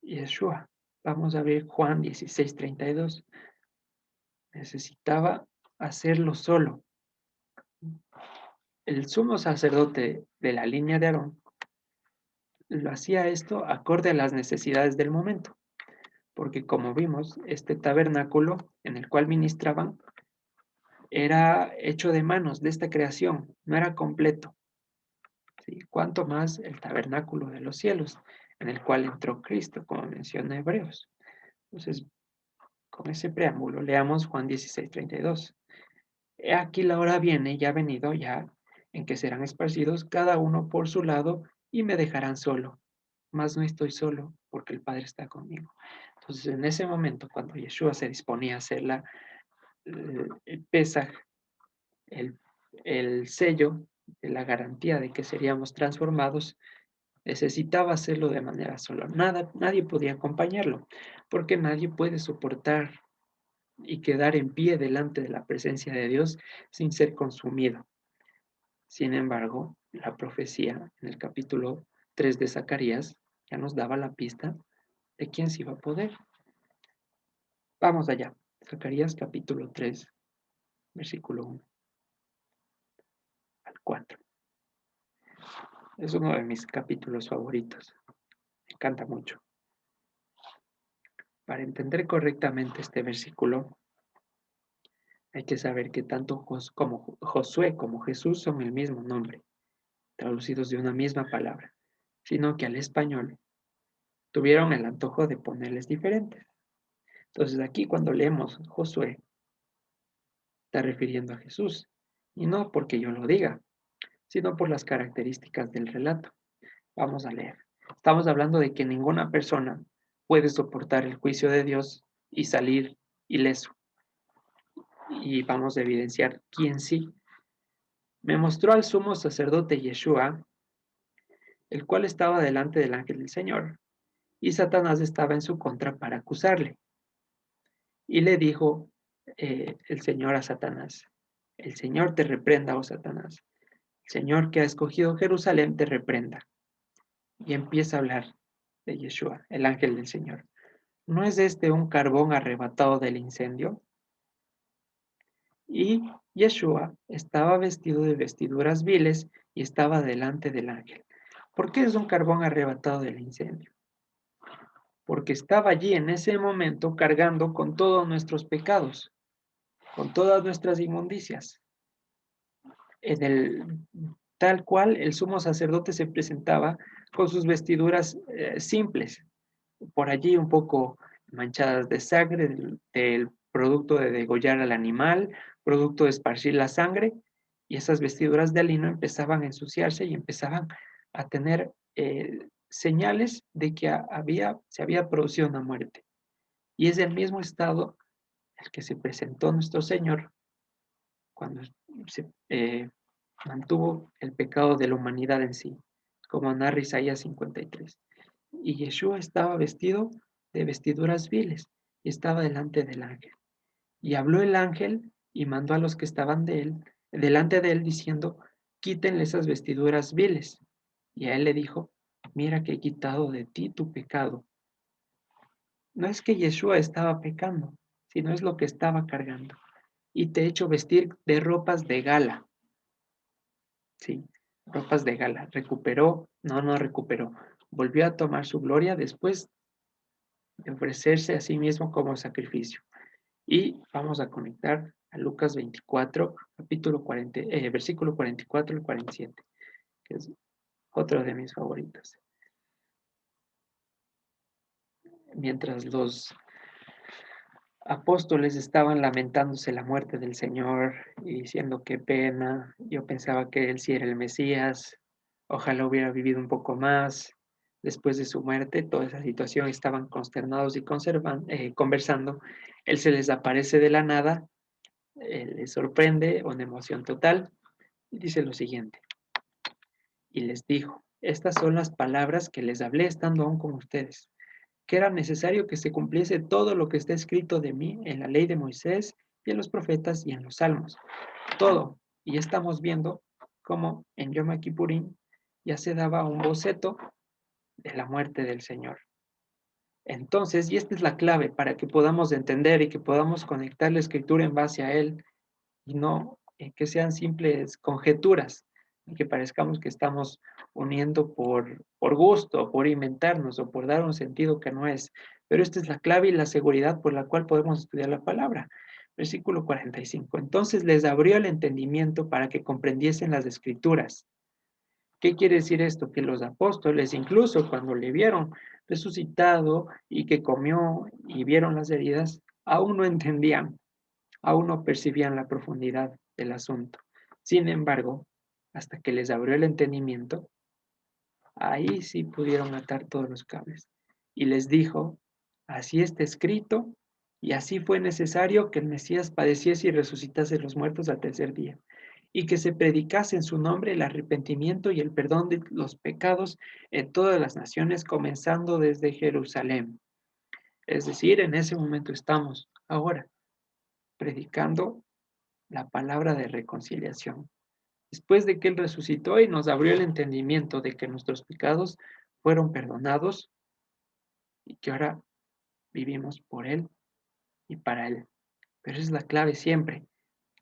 Speaker 1: Yeshua. Vamos a ver Juan 16:32. Necesitaba hacerlo solo. El sumo sacerdote de la línea de Aarón lo hacía esto acorde a las necesidades del momento, porque como vimos, este tabernáculo en el cual ministraban era hecho de manos de esta creación, no era completo. ¿Sí? Cuanto más el tabernáculo de los cielos, en el cual entró Cristo, como menciona Hebreos. Entonces, con ese preámbulo, leamos Juan 16:32. He aquí la hora viene, ya ha venido ya, en que serán esparcidos cada uno por su lado y me dejarán solo. Mas no estoy solo, porque el Padre está conmigo. Entonces, en ese momento, cuando Yeshua se disponía a hacer el Pesaj, el, el sello de la garantía de que seríamos transformados, necesitaba hacerlo de manera sola. Nadie podía acompañarlo, porque nadie puede soportar y quedar en pie delante de la presencia de Dios sin ser consumido. Sin embargo, la profecía en el capítulo 3 de Zacarías ya nos daba la pista de quién se iba a poder. Vamos allá. Zacarías capítulo 3, versículo 1 al 4. Es uno de mis capítulos favoritos. Me encanta mucho. Para entender correctamente este versículo, hay que saber que tanto como Josué como Jesús son el mismo nombre, traducidos de una misma palabra, sino que al español tuvieron el antojo de ponerles diferentes. Entonces aquí cuando leemos Josué, está refiriendo a Jesús, y no porque yo lo diga, sino por las características del relato. Vamos a leer. Estamos hablando de que ninguna persona puede soportar el juicio de Dios y salir ileso. Y vamos a evidenciar quién sí. Me mostró al sumo sacerdote Yeshua, el cual estaba delante del ángel del Señor, y Satanás estaba en su contra para acusarle. Y le dijo el Señor a Satanás, el Señor te reprenda, oh Satanás, el Señor que ha escogido Jerusalén te reprenda. Y empieza a hablar de Yeshua, el ángel del Señor. ¿No es este un carbón arrebatado del incendio? Y Yeshua estaba vestido de vestiduras viles y estaba delante del ángel. ¿Por qué es un carbón arrebatado del incendio? Porque estaba allí en ese momento cargando con todos nuestros pecados, con todas nuestras inmundicias. Tal cual el sumo sacerdote se presentaba con sus vestiduras simples, por allí un poco manchadas de sangre, del producto de degollar al animal, producto de esparcir la sangre, y esas vestiduras de lino empezaban a ensuciarse y empezaban a tener señales de que se había producido una muerte. Y es el mismo estado el que se presentó nuestro Señor cuando se mantuvo el pecado de la humanidad en sí, como narra Isaías 53. Y Yeshua estaba vestido de vestiduras viles y estaba delante del ángel. Y habló el ángel y mandó a los que estaban delante de él, diciendo, quítenle esas vestiduras viles. Y a él le dijo, mira que he quitado de ti tu pecado. No es que Yeshua estaba pecando, sino es lo que estaba cargando. Y te he hecho vestir de ropas de gala. Sí, ropas de gala. Recuperó, no recuperó. Volvió a tomar su gloria después de ofrecerse a sí mismo como sacrificio. Y vamos a conectar a Lucas 24, capítulo 40, versículo 44 al 47, que es otro de mis favoritos. Mientras los apóstoles estaban lamentándose la muerte del Señor y diciendo qué pena, yo pensaba que él sí era el Mesías, ojalá hubiera vivido un poco más. Después de su muerte, toda esa situación estaban consternados y conversando. Él se les aparece de la nada, les sorprende, una emoción total, y dice lo siguiente, y les dijo, estas son las palabras que les hablé estando aún con ustedes, que era necesario que se cumpliese todo lo que está escrito de mí en la ley de Moisés y en los profetas y en los salmos. Todo. Y estamos viendo cómo en Yom Kippurín ya se daba un boceto de la muerte del Señor. Entonces, y esta es la clave para que podamos entender y que podamos conectar la escritura en base a él y no que sean simples conjeturas y que parezcamos que estamos uniendo por gusto, por inventarnos o por dar un sentido que no es. Pero esta es la clave y la seguridad por la cual podemos estudiar la palabra. Versículo 45. Entonces les abrió el entendimiento para que comprendiesen las escrituras. ¿Qué quiere decir esto? Que los apóstoles, incluso cuando le vieron resucitado y que comió y vieron las heridas, aún no entendían, aún no percibían la profundidad del asunto. Sin embargo, hasta que les abrió el entendimiento, ahí sí pudieron atar todos los cables. Y les dijo, así está escrito, y así fue necesario que el Mesías padeciese y resucitase de los muertos al tercer día, y que se predicase en su nombre el arrepentimiento y el perdón de los pecados en todas las naciones, comenzando desde Jerusalén. Es decir, en ese momento estamos ahora predicando la palabra de reconciliación. Después de que Él resucitó y nos abrió el entendimiento de que nuestros pecados fueron perdonados y que ahora vivimos por Él y para Él. Pero esa es la clave siempre,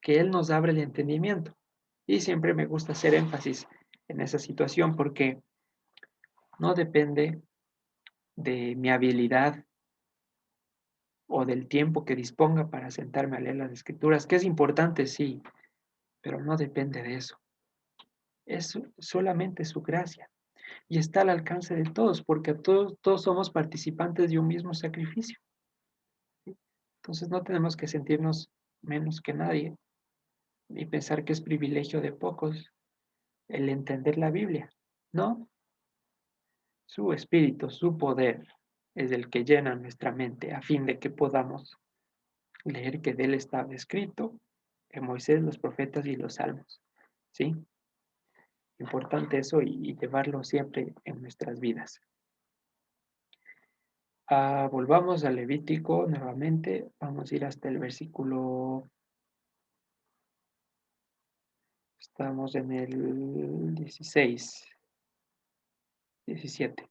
Speaker 1: que Él nos abre el entendimiento. Y siempre me gusta hacer énfasis en esa situación porque no depende de mi habilidad o del tiempo que disponga para sentarme a leer las escrituras, que es importante, sí, pero no depende de eso. Es solamente su gracia y está al alcance de todos, porque todos somos participantes de un mismo sacrificio. ¿Sí? Entonces no tenemos que sentirnos menos que nadie, ni pensar que es privilegio de pocos el entender la Biblia. No, su espíritu, su poder es el que llena nuestra mente a fin de que podamos leer que de él estaba escrito en Moisés, los profetas y los salmos. ¿Sí? Importante eso y llevarlo siempre en nuestras vidas. Volvamos al Levítico nuevamente. Vamos a ir hasta el versículo. Estamos en el 16, 17,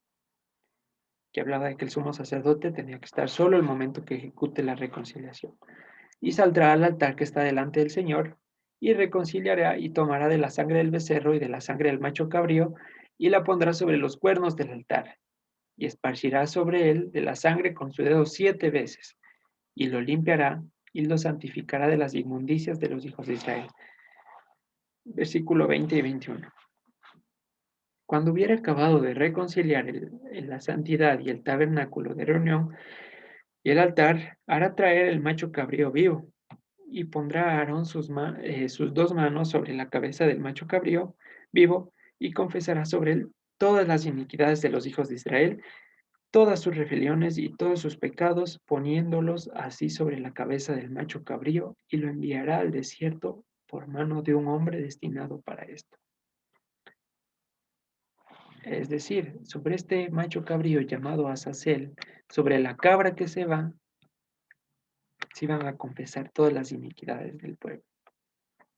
Speaker 1: que hablaba de que el sumo sacerdote tenía que estar solo el momento que ejecute la reconciliación. Y saldrá al altar que está delante del Señor, y reconciliará y tomará de la sangre del becerro y de la sangre del macho cabrío, y la pondrá sobre los cuernos del altar, y esparcirá sobre él de la sangre con su dedo 7 veces, y lo limpiará, y lo santificará de las inmundicias de los hijos de Israel. Versículo 20 y 21. Cuando hubiera acabado de reconciliar la santidad y el tabernáculo de reunión y el altar, hará traer el macho cabrío vivo, y pondrá a Aarón sus 2 manos sobre la cabeza del macho cabrío vivo, y confesará sobre él todas las iniquidades de los hijos de Israel, todas sus rebeliones y todos sus pecados, poniéndolos así sobre la cabeza del macho cabrío, y lo enviará al desierto por mano de un hombre destinado para esto. Es decir, sobre este macho cabrío llamado Azazel, sobre la cabra que se van a confesar todas las iniquidades del pueblo.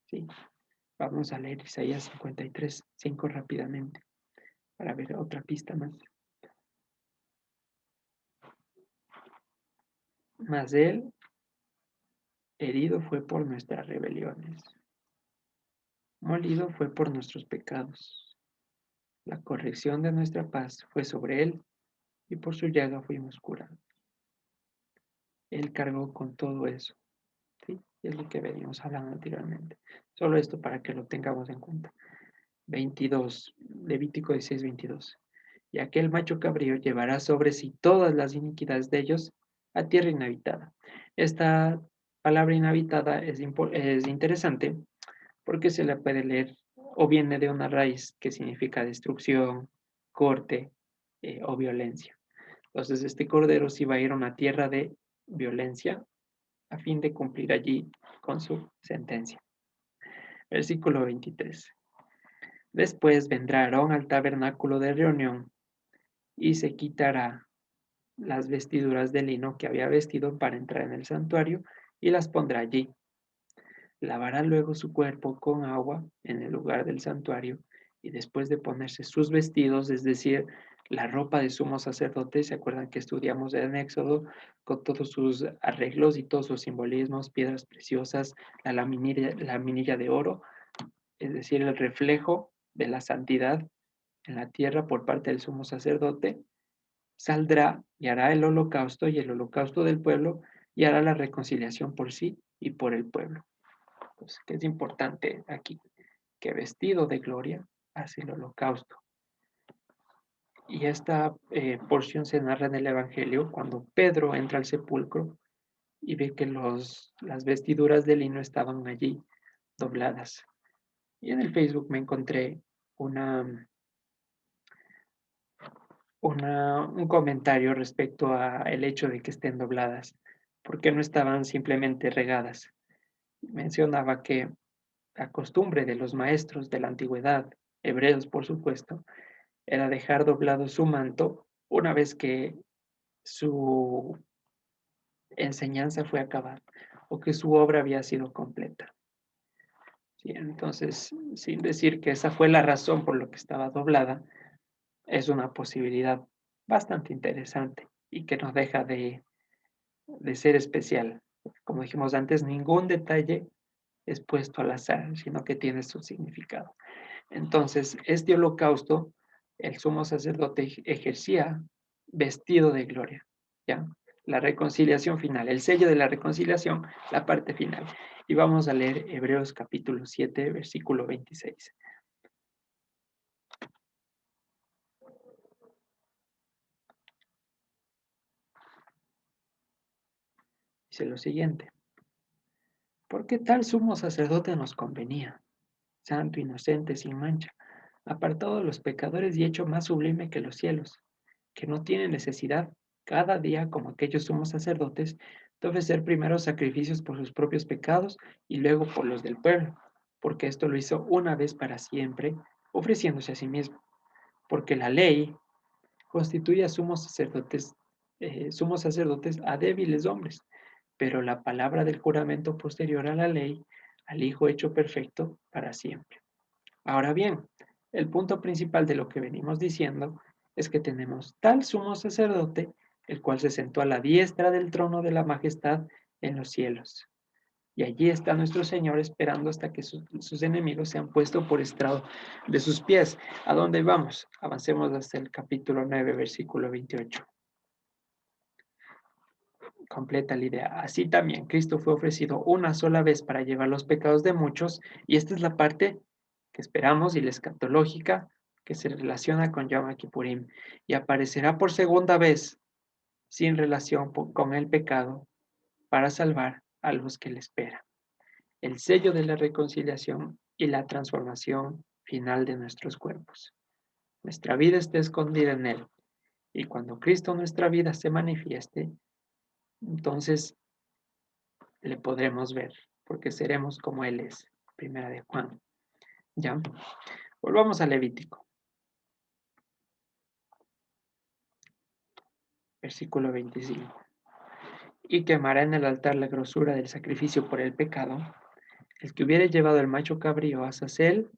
Speaker 1: ¿Sí? Vamos a leer Isaías 53, 5 rápidamente, para ver otra pista más. Mas él herido fue por nuestras rebeliones, molido fue por nuestros pecados. La corrección de nuestra paz fue sobre él, y por su llaga fuimos curados. Él cargó con todo eso. ¿Sí? Es lo que veníamos hablando anteriormente. Solo esto para que lo tengamos en cuenta. 22, Levítico 16, 22. Y aquel macho cabrío llevará sobre sí todas las iniquidades de ellos a tierra inhabitada. Esta palabra inhabitada es interesante porque se la puede leer o viene de una raíz que significa destrucción, corte o violencia. Entonces este cordero sí va a ir a una tierra de violencia a fin de cumplir allí con su sentencia. Versículo 23. Después vendrá Aarón al tabernáculo de reunión y se quitará las vestiduras de lino que había vestido para entrar en el santuario y las pondrá allí. Lavará luego su cuerpo con agua en el lugar del santuario, y después de ponerse sus vestidos, es decir, la ropa de sumo sacerdote, ¿se acuerdan que estudiamos en Éxodo con todos sus arreglos y todos sus simbolismos, piedras preciosas, la minilla de oro, es decir, el reflejo de la santidad en la tierra por parte del sumo sacerdote? Saldrá y hará el holocausto y el holocausto del pueblo, y hará la reconciliación por sí y por el pueblo. Entonces, ¿qué es importante aquí? Que vestido de gloria hace el holocausto. Y esta porción se narra en el Evangelio cuando Pedro entra al sepulcro y ve que las vestiduras de lino estaban allí dobladas. Y en el Facebook me encontré un comentario respecto a el hecho de que estén dobladas, porque no estaban simplemente regadas. Mencionaba que la costumbre de los maestros de la antigüedad, hebreos por supuesto, era dejar doblado su manto una vez que su enseñanza fue acabada o que su obra había sido completa. ¿Sí? Entonces, sin decir que esa fue la razón por la que estaba doblada, es una posibilidad bastante interesante y que no deja de ser especial. Como dijimos antes, ningún detalle es puesto al azar, sino que tiene su significado. Entonces, este holocausto, el sumo sacerdote ejercía vestido de gloria, ¿ya? La reconciliación final, el sello de la reconciliación, la parte final. Y vamos a leer Hebreos capítulo 7, versículo 26. Dice lo siguiente: porque tal sumo sacerdote nos convenía, santo, inocente, sin mancha, apartado de los pecadores y hecho más sublime que los cielos, que no tiene necesidad cada día, como aquellos sumos sacerdotes, de ofrecer primero sacrificios por sus propios pecados y luego por los del pueblo, porque esto lo hizo una vez para siempre, ofreciéndose a sí mismo. Porque la ley constituye a sumos sacerdotes a débiles hombres, pero la palabra del juramento posterior a la ley, al Hijo hecho perfecto para siempre. Ahora bien, el punto principal de lo que venimos diciendo es que tenemos tal sumo sacerdote, el cual se sentó a la diestra del trono de la majestad en los cielos. Y allí está nuestro Señor esperando hasta que sus enemigos sean puestos por estrado de sus pies. ¿A dónde vamos? Avancemos hasta el capítulo 9, versículo 28. Completa la idea. Así también Cristo fue ofrecido una sola vez para llevar los pecados de muchos, y esta es la parte que esperamos y la escatológica que se relaciona con Yom Kippurim, y aparecerá por segunda vez sin relación con el pecado para salvar a los que le esperan. El sello de la reconciliación y la transformación final de nuestros cuerpos. Nuestra vida está escondida en Él, y cuando Cristo nuestra vida se manifieste, entonces le podremos ver, porque seremos como Él es. Primera de Juan. ¿Ya? Volvamos a Levítico. Versículo 25. Y quemará en el altar la grosura del sacrificio por el pecado. El que hubiere llevado el macho cabrío a Sacel,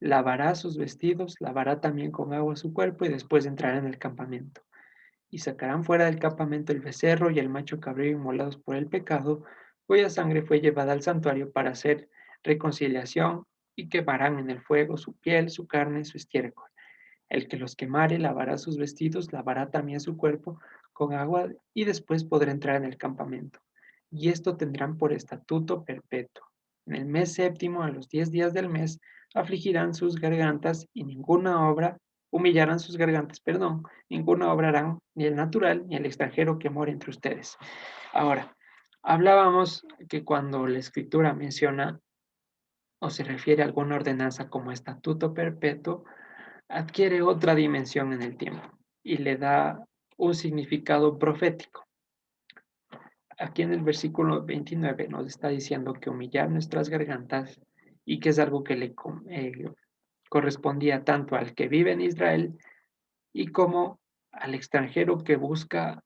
Speaker 1: lavará sus vestidos, lavará también con agua su cuerpo y después entrará en el campamento. Y sacarán fuera del campamento el becerro y el macho cabrío inmolados por el pecado, cuya sangre fue llevada al santuario para hacer reconciliación, y quemarán en el fuego su piel, su carne, su estiércol. El que los quemare lavará sus vestidos, lavará también su cuerpo con agua y después podrá entrar en el campamento. Y esto tendrán por estatuto perpetuo. En el mes séptimo, a los 10 días del mes, afligirán sus gargantas y ninguna obra, humillarán sus gargantas, perdón, ninguna obra harán, ni el natural ni el extranjero que mora entre ustedes. Ahora, hablábamos que cuando la escritura menciona o se refiere a alguna ordenanza como estatuto perpetuo, adquiere otra dimensión en el tiempo y le da un significado profético. Aquí en el versículo 29 nos está diciendo que humillar nuestras gargantas y que es algo que le correspondía tanto al que vive en Israel y como al extranjero que busca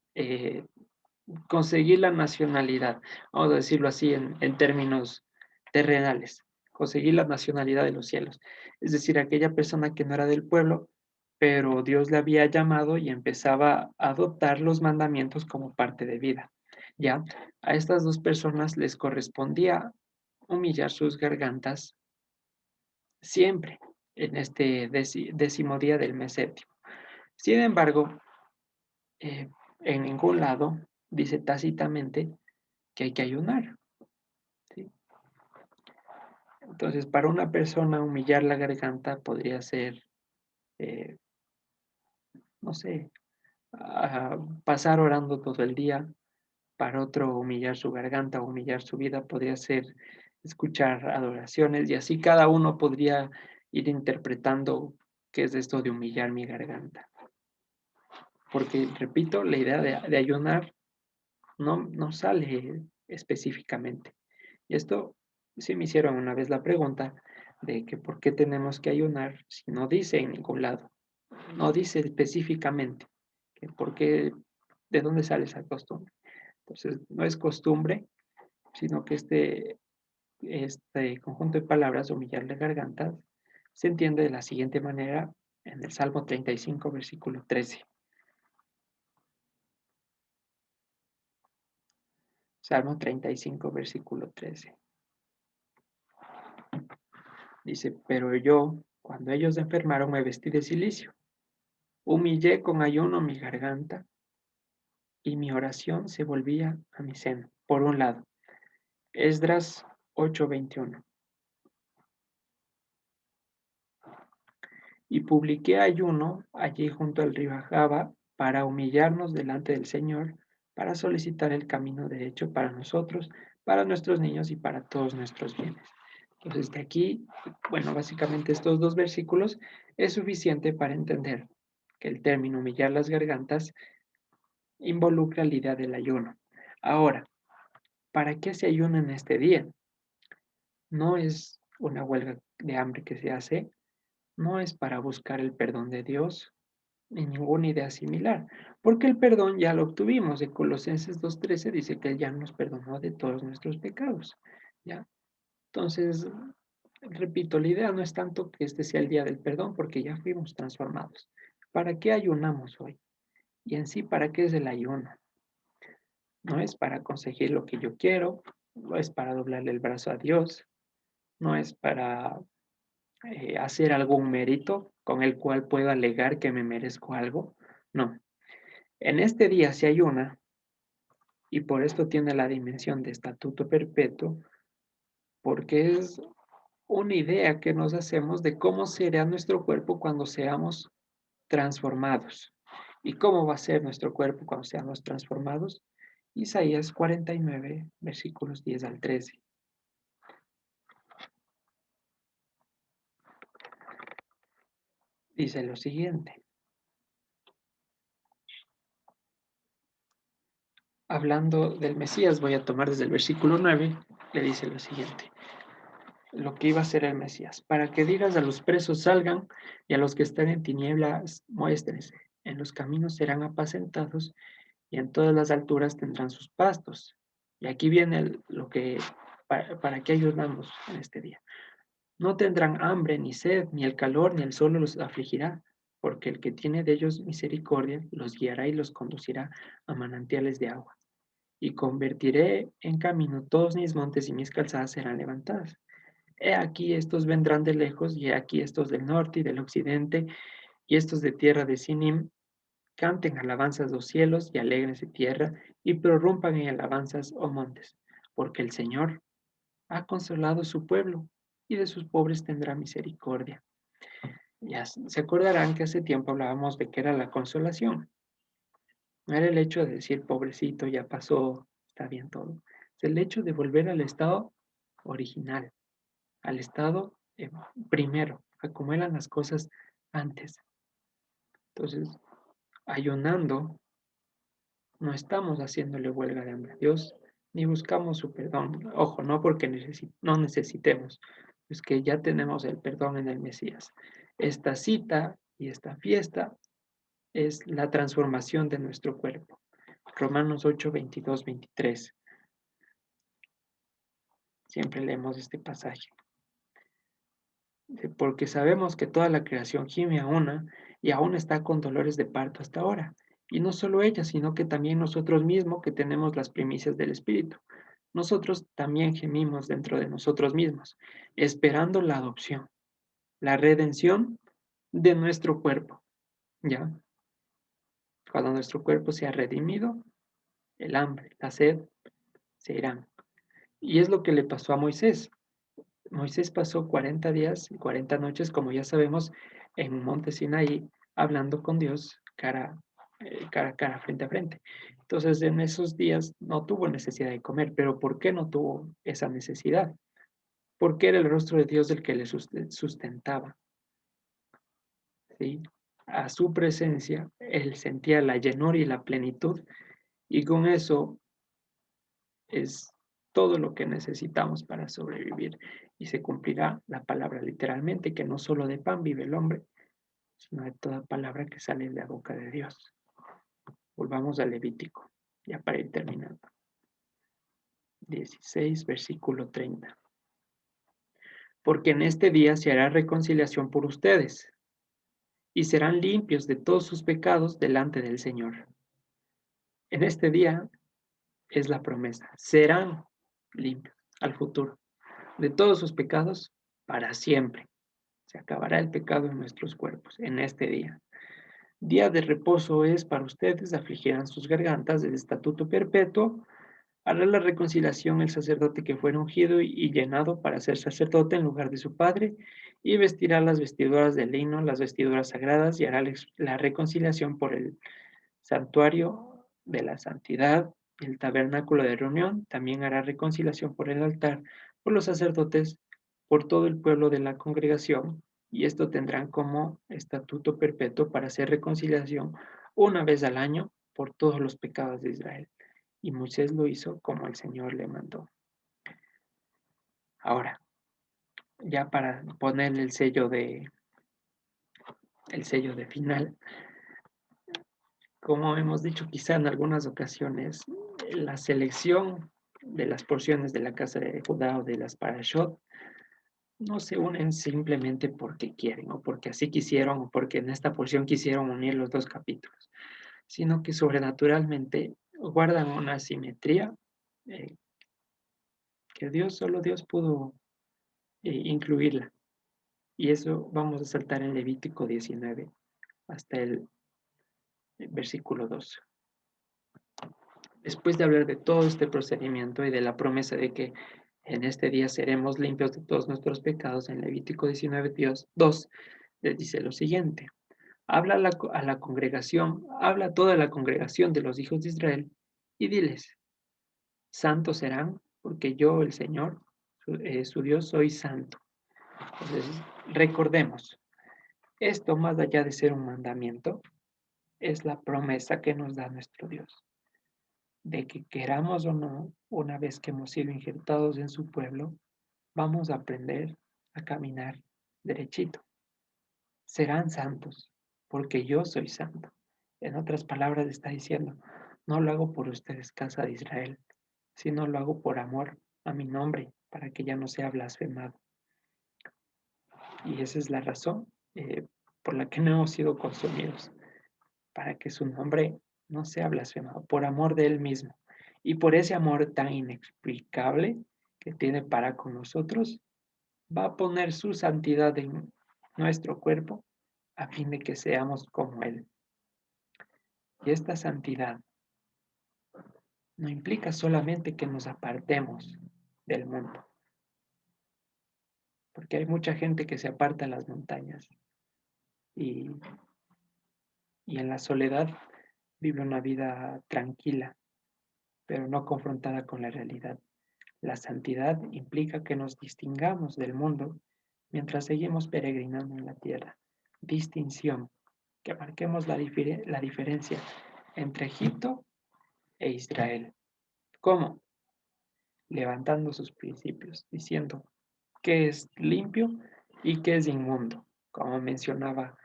Speaker 1: conseguir la nacionalidad, vamos a decirlo así en términos terrenales, conseguir la nacionalidad de los cielos. Es decir, aquella persona que no era del pueblo, pero Dios le había llamado y empezaba a adoptar los mandamientos como parte de vida. Ya, a estas dos personas les correspondía humillar sus gargantas siempre en este décimo día del mes séptimo. Sin embargo, en ningún lado dice tácitamente que hay que ayunar, ¿sí? Entonces, para una persona humillar la garganta podría ser, eh, no sé, pasar orando todo el día. Para otro, humillar su garganta o humillar su vida podría ser escuchar adoraciones y así cada uno podría ir interpretando qué es esto de humillar mi garganta. Porque, repito, la idea de ayunar no sale específicamente. Y esto sí me hicieron una vez la pregunta de que por qué tenemos que ayunar si no dice en ningún lado, no dice específicamente que por qué, de dónde sale esa costumbre. Entonces, no es costumbre, sino que este conjunto de palabras, humillar la garganta, se entiende de la siguiente manera en el Salmo 35, versículo 13. Salmo 35, versículo 13. Dice, pero yo, cuando ellos enfermaron, me vestí de cilicio. Humillé con ayuno mi garganta y mi oración se volvía a mi seno. Por un lado, Esdras 8:21. Y publiqué ayuno allí junto al río Ahava para humillarnos delante del Señor, para solicitar el camino derecho para nosotros, para nuestros niños y para todos nuestros bienes. Entonces, de aquí, bueno, básicamente estos dos versículos es suficiente para entender que el término humillar las gargantas involucra la idea del ayuno. Ahora, ¿para qué se ayuna en este día? No es una huelga de hambre que se hace, no es para buscar el perdón de Dios, ni ninguna idea similar, porque el perdón ya lo obtuvimos. En Colosenses 2:13 dice que Él ya nos perdonó de todos nuestros pecados, ¿ya? Entonces, repito, la idea no es tanto que este sea el día del perdón, porque ya fuimos transformados. ¿Para qué ayunamos hoy? Y en sí, ¿para qué es el ayuno? No es para conseguir lo que yo quiero, no es para doblarle el brazo a Dios, no es para hacer algún mérito con el cual puedo alegar que me merezco algo. No. En este día se ayuna y por esto tiene la dimensión de estatuto perpetuo, porque es una idea que nos hacemos de cómo será nuestro cuerpo cuando seamos transformados. ¿Y cómo va a ser nuestro cuerpo cuando seamos transformados? Isaías 49, versículos 10 al 13. Dice lo siguiente. Hablando del Mesías, voy a tomar desde el versículo 9, le dice lo siguiente. Lo que iba a ser el Mesías, para que digas a los presos salgan y a los que están en tinieblas muéstrense. En los caminos serán apacentados y en todas las alturas tendrán sus pastos. Y aquí viene lo que, para qué ayudamos en este día. No tendrán hambre ni sed, ni el calor, ni el sol los afligirá, porque el que tiene de ellos misericordia los guiará y los conducirá a manantiales de agua. Y convertiré en camino todos mis montes y mis calzadas serán levantadas. He aquí estos vendrán de lejos, y he aquí estos del norte y del occidente, y estos de tierra de Sinim, canten alabanzas los cielos y alegrense tierra, y prorrumpan en alabanzas, oh montes, porque el Señor ha consolado su pueblo, y de sus pobres tendrá misericordia. Ya se acordarán que hace tiempo hablábamos de que era la consolación. No era el hecho de decir, pobrecito, ya pasó, está bien todo. Es el hecho de volver al estado original, al estado primero, a cómo eran las cosas antes. Entonces, ayunando, no estamos haciéndole huelga de hambre a Dios, ni buscamos su perdón. Ojo, no porque no necesitemos, es que ya tenemos el perdón en el Mesías. Esta cita y esta fiesta es la transformación de nuestro cuerpo. Romanos 8, 22, 23. Siempre leemos este pasaje. Porque sabemos que toda la creación gime a una y aún está con dolores de parto hasta ahora. Y no solo ella, sino que también nosotros mismos que tenemos las primicias del Espíritu. Nosotros también gemimos dentro de nosotros mismos, esperando la adopción, la redención de nuestro cuerpo. ¿Ya? Cuando nuestro cuerpo sea redimido, el hambre, la sed se irán. Y es lo que le pasó a Moisés. Moisés pasó 40 días y 40 noches, como ya sabemos, en un monte Sinaí, hablando con Dios cara a cara, frente a frente. Entonces, en esos días no tuvo necesidad de comer, pero ¿por qué no tuvo esa necesidad? Porque era el rostro de Dios el que le sustentaba, ¿sí? A su presencia, él sentía la llenura y la plenitud, y con eso es todo lo que necesitamos para sobrevivir. Y se cumplirá la palabra literalmente, que no solo de pan vive el hombre, sino de toda palabra que sale de la boca de Dios. Volvamos al Levítico, ya para ir terminando. 16, versículo 30. Porque en este día se hará reconciliación por ustedes, y serán limpios de todos sus pecados delante del Señor. En este día es la promesa, serán limpios al futuro de todos sus pecados para siempre. Se acabará el pecado en nuestros cuerpos en este día. Día de reposo es para ustedes, afligirán sus gargantas del estatuto perpetuo. Hará la reconciliación el sacerdote que fuera ungido y llenado para ser sacerdote en lugar de su padre, y vestirá las vestiduras de lino, las vestiduras sagradas, y hará la reconciliación por el santuario de la santidad, el tabernáculo de reunión. También hará reconciliación por el altar, por los sacerdotes, por todo el pueblo de la congregación, y esto tendrán como estatuto perpetuo para hacer reconciliación una vez al año por todos los pecados de Israel. Y Moisés lo hizo como el Señor le mandó. Ahora, ya para poner el sello de final, como hemos dicho quizá en algunas ocasiones, la selección de las porciones de la casa de Judá o de las Parashot no se unen simplemente porque quieren o porque así quisieron o porque en esta porción quisieron unir los dos capítulos, sino que sobrenaturalmente guardan una simetría eh, que solo Dios pudo incluirla. Y eso vamos a saltar en Levítico 19 hasta el versículo 2. Después de hablar de todo este procedimiento y de la promesa de que en este día seremos limpios de todos nuestros pecados, en Levítico 19, Dios 2 les dice lo siguiente: habla a la congregación, habla a toda la congregación de los hijos de Israel y diles: santos serán, porque yo, el Señor, su Dios, soy santo. Entonces, recordemos, esto más allá de ser un mandamiento, es la promesa que nos da nuestro Dios, de que queramos o no, una vez que hemos sido injertados en su pueblo, vamos a aprender a caminar derechito. Serán santos, porque yo soy santo. En otras palabras está diciendo, no lo hago por ustedes, casa de Israel, sino lo hago por amor a mi nombre, para que ya no sea blasfemado. Y esa es la razón por la que no hemos sido consumidos, para que su nombre no sea blasfemado, por amor de Él mismo. Y por ese amor tan inexplicable que tiene para con nosotros, va a poner su santidad en nuestro cuerpo a fin de que seamos como Él. Y esta santidad no implica solamente que nos apartemos del mundo, porque hay mucha gente que se aparta en las montañas y, y en la soledad vive una vida tranquila, pero no confrontada con la realidad. La santidad implica que nos distingamos del mundo mientras seguimos peregrinando en la tierra. Distinción, que marquemos la diferencia entre Egipto e Israel. ¿Cómo? Levantando sus principios, diciendo qué es limpio y qué es inmundo, como mencionaba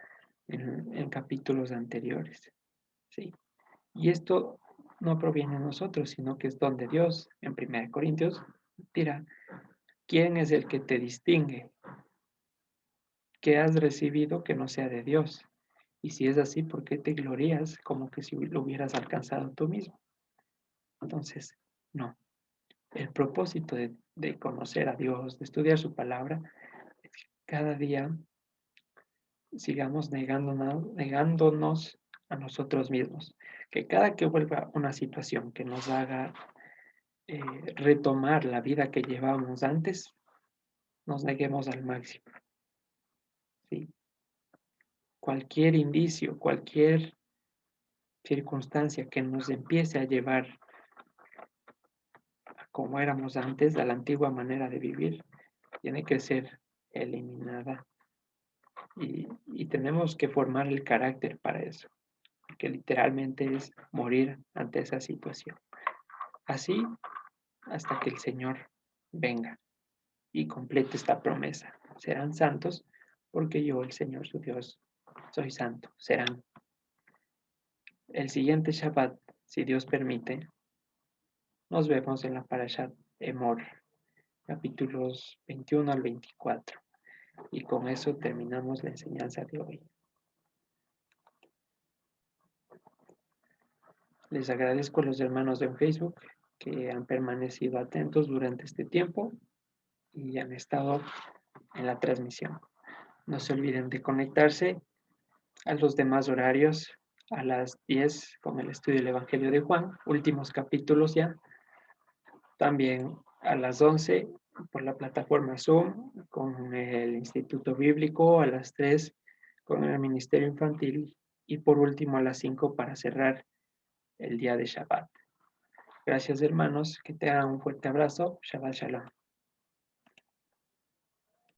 Speaker 1: en capítulos anteriores. ¿Sí? Y esto no proviene de nosotros, sino que es don de Dios. En 1 Corintios dirá, ¿quién es el que te distingue? ¿Qué has recibido que no sea de Dios? Y si es así, ¿por qué te glorías como que si lo hubieras alcanzado tú mismo? Entonces, no. El propósito de conocer a Dios, de estudiar su palabra, es que cada día sigamos negándonos a nosotros mismos. Que cada que vuelva una situación que nos haga retomar la vida que llevábamos antes, nos neguemos al máximo. ¿Sí? Cualquier indicio, cualquier circunstancia que nos empiece a llevar a como éramos antes, a la antigua manera de vivir, tiene que ser eliminada. Y tenemos que formar el carácter para eso, que literalmente es morir ante esa situación. Así hasta que el Señor venga y complete esta promesa. Serán santos porque yo, el Señor su Dios, soy santo. Serán. El siguiente Shabbat, si Dios permite, nos vemos en la Parashat Emor, capítulos 21 al 24. Y con eso terminamos la enseñanza de hoy. Les agradezco a los hermanos en Facebook que han permanecido atentos durante este tiempo y han estado en la transmisión. No se olviden de conectarse a los demás horarios a las 10 con el estudio del Evangelio de Juan, últimos capítulos ya. También a las 11 por la plataforma Zoom con el Instituto Bíblico, a las 3 con el Ministerio Infantil y por último a las 5 para cerrar el día de Shabbat. Gracias hermanos, que tengan un fuerte abrazo. Shabbat Shalom.